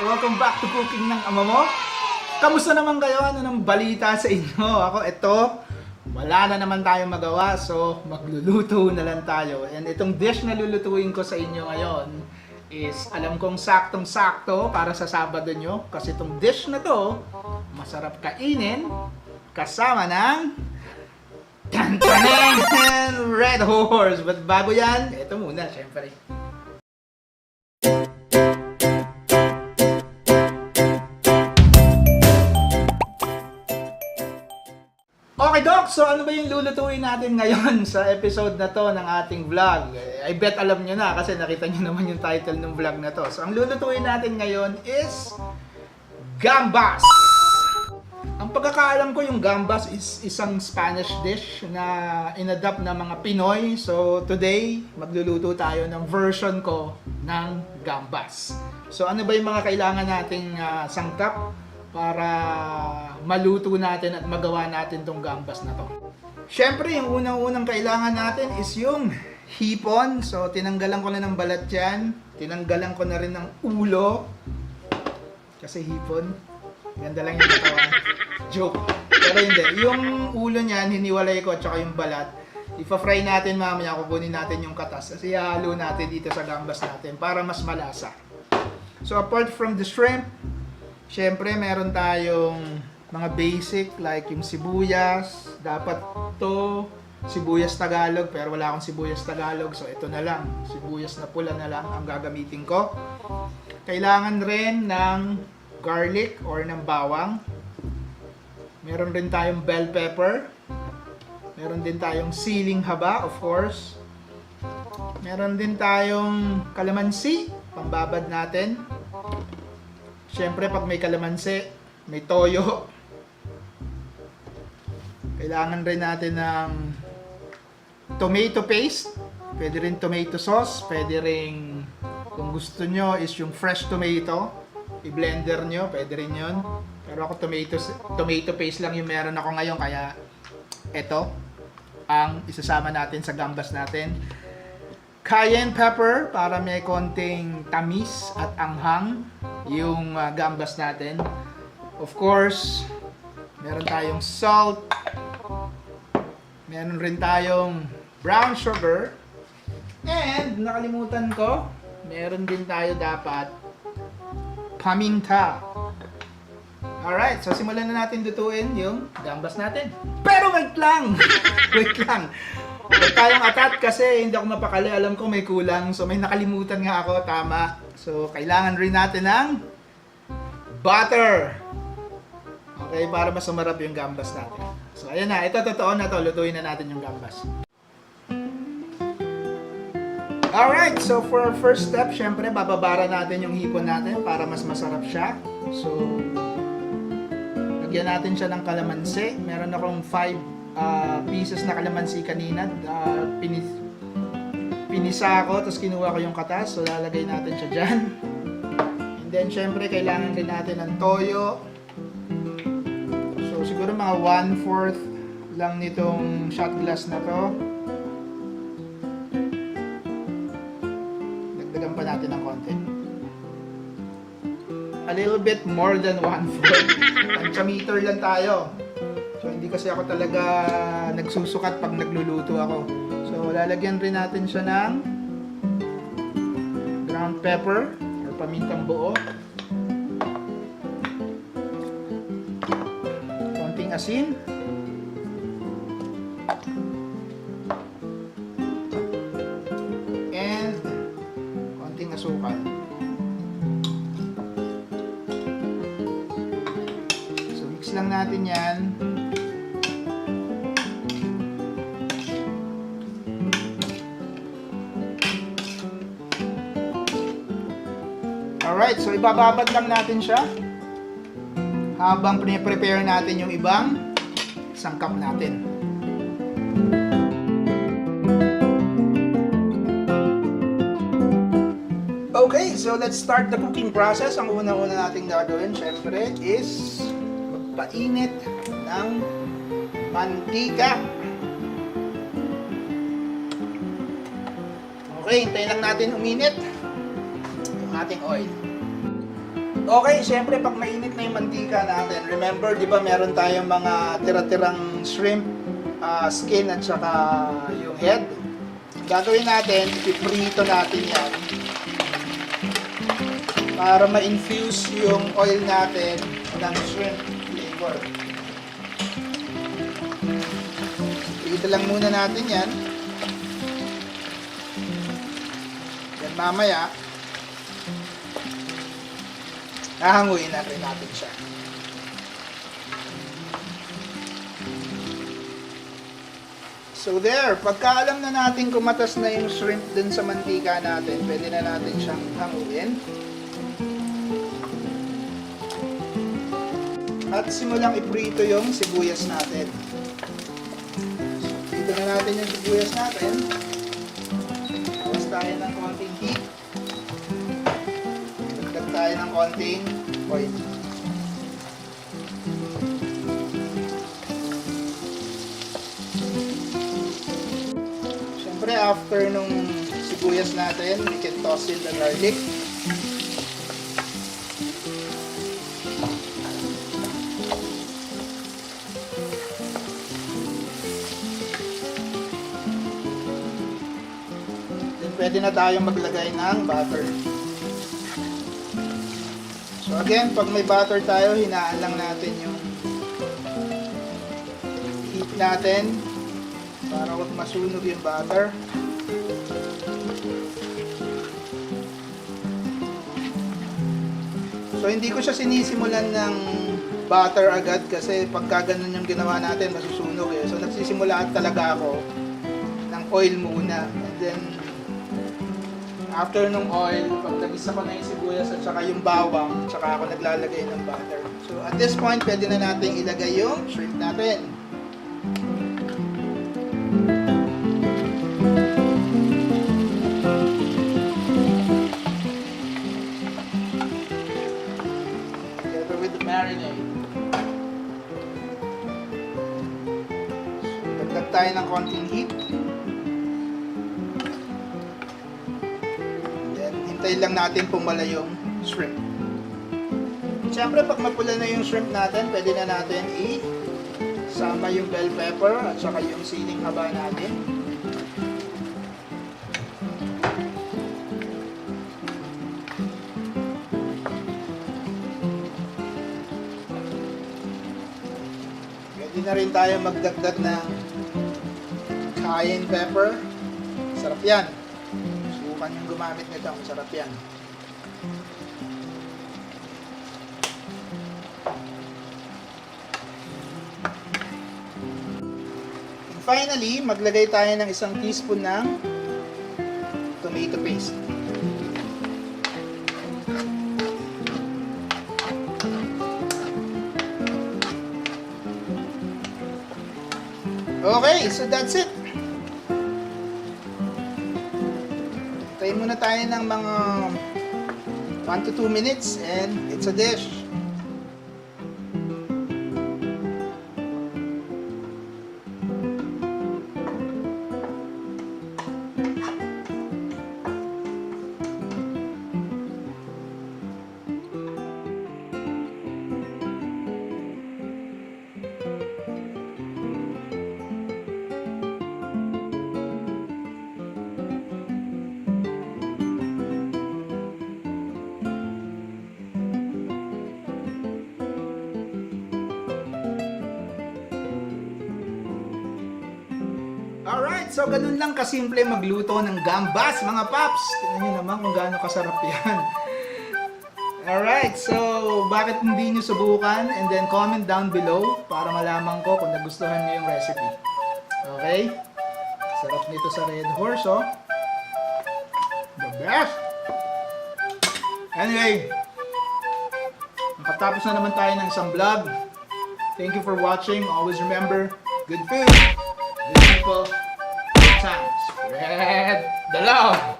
Welcome back to Cooking ng Ama Mo. Kamusta naman kayo? Ano ng balita sa inyo? Ako, wala na naman tayong magawa, so magluluto na lang tayo. And itong dish na lulutuin ko sa inyo ngayon is, alam kong saktong-sakto para sa Sabado nyo. Kasi itong dish na to, masarap kainin kasama ng Tantanan Red Horse. But bago yan, ito muna, syempre. Okay, Doc, so ano ba yung lulutuin natin ngayon sa episode na to ng ating vlog? I bet alam nyo na kasi nakita nyo naman yung title ng vlog na to. So ang lulutuin natin ngayon is gambas. Ang pagkakaalam ko, yung gambas is isang Spanish dish na inadapt ng mga Pinoy. So today, magluluto tayo ng version ko ng gambas. So ano ba yung mga kailangan nating sangkap para maluto natin at magawa natin tong gambas na to? Syempre, yung unang-unang kailangan natin is yung hipon. So tinanggalan ko na ng balat yan. Tinanggalan ko na rin ng ulo. Kasi hipon, ganda lang yung katawan. Joke. Pero hindi. Yung ulo niyan, hiniwalay ko at saka yung balat. Ipa-fry natin mamaya, kukunin natin yung katas. Kasi ihalo natin dito sa gambas natin para mas malasa. So apart from the shrimp, syempre meron tayong mga basic like yung sibuyas. Dapat to sibuyas Tagalog, pero wala akong sibuyas Tagalog. So ito na lang, sibuyas na pula na lang ang gagamitin ko. Kailangan rin ng garlic or ng bawang. Meron rin tayong bell pepper. Meron din tayong siling haba, of course. Meron din tayong kalamansi, pambabad natin. Siyempre, pag may kalamansi, may toyo. Kailangan rin natin ng tomato paste. Pwede rin tomato sauce. Pwede rin, kung gusto nyo, is yung fresh tomato. I-blender nyo, pwede rin yun. Pero ako tomato paste lang yung meron ako ngayon, kaya ito ang isasama natin sa gambas natin. Cayenne pepper para may konting tamis at anghang yung gambas natin. Of course, meron tayong salt. Meron rin tayong brown sugar. And nakalimutan ko, meron din tayo dapat paminta. Alright, so simulan na natin lutuin yung gambas natin. Pero wait lang! Wait lang. Huwag tayong atat kasi hindi ako mapakali. Alam ko may kulang. So may nakalimutan nga ako. Tama. So kailangan rin natin ng butter. Okay, para mas sumarap yung gambas natin. So ayan na. Ito totoo na to. Lutuin na natin yung gambas. Alright, so for our first step, syempre bababara natin yung hipon natin para mas masarap siya. So lagyan natin siya ng kalamansi. Meron akong 5 pieces na kalamansi kanina. Pinisa ako, tapos kinuha ko yung katas. So lalagay natin siya dyan. And then syempre kailangan rin natin ng toyo. So siguro mga 1/4 lang nitong shot glass na to. Dagdagan pa natin ng konti. A little bit more than 1/4. Tantiameter lang tayo. So hindi kasi ako talaga nagsusukat pag nagluluto ako. So lalagyan rin natin siya ng ground pepper or pamintang buo. Konting asin. And konting asukal. Lang natin yan. Alright, so ibababad lang natin siya habang pre-prepare natin yung ibang sangkap natin. Okay, so let's start the cooking process. Ang una-una nating gagawin, syempre, is painit ng mantika. Okay, hintayin lang natin uminit. ating oil. Okay, syempre pag mainit na yung mantika natin, remember, di ba meron tayong mga tira-tirang shrimp skin at saka yung head. Gagawin natin, iprito natin yan para ma-infuse yung oil natin ng shrimp flavor. Prito lang muna natin yan. Then mamaya, hahanguin natin siya. So there, pagka alam na natin kumatas na yung shrimp dun sa mantika natin, pwede na natin siyang hanguin. At simulang iprito yung sibuyas natin. So, prito na natin yung sibuyas natin. Tapos tayo ng konting heat. Dagdag tayo ng konting oil. Siyempre, after nung sibuyas natin, we can toss in the garlic. Then, pwede na tayong maglagay ng butter. So again, pag may butter tayo, hinaan lang natin yung heat natin para huwag masunog yung butter. So hindi ko siya sinisimulan ng butter agad kasi pagka ganun yung ginawa natin, masusunog eh. So nagsisimulaan talaga ako ng oil muna. And then after nung oil, pag nagisa ko na yung sibuyas at saka yung bawang, saka ako naglalagay ng butter. So at this point, pwede na natin ilagay yung shrimp natin. Together with the marinade. So dagdag tayo ng konting heat. Hintayin lang natin pumala yung shrimp. Siyempre, pag mapula na yung shrimp natin, pwede na natin isama yung bell pepper at saka yung siling haba natin. Pwede na rin tayo magdagdag ng cayenne pepper. Sarap yan. Yung gumamit nito, masarap yan. And finally, maglagay tayo ng 1 teaspoon ng tomato paste. Okay, so that's it. Tayin muna tayo ng mga 1 to 2 minutes and it's a dish. Alright, so ganun lang kasimple magluto ng gambas, mga paps. Tingnan nyo naman kung gaano kasarap yan. Alright, so bakit hindi nyo subukan? And then comment down below para malaman ko kung nagustuhan nyo yung recipe. Okay? Sarap nito sa Red Horse, oh. The best! Anyway, nakatapos na naman tayo ng isang vlog. Thank you for watching. Always remember, good food, good people, good times. Spread the love!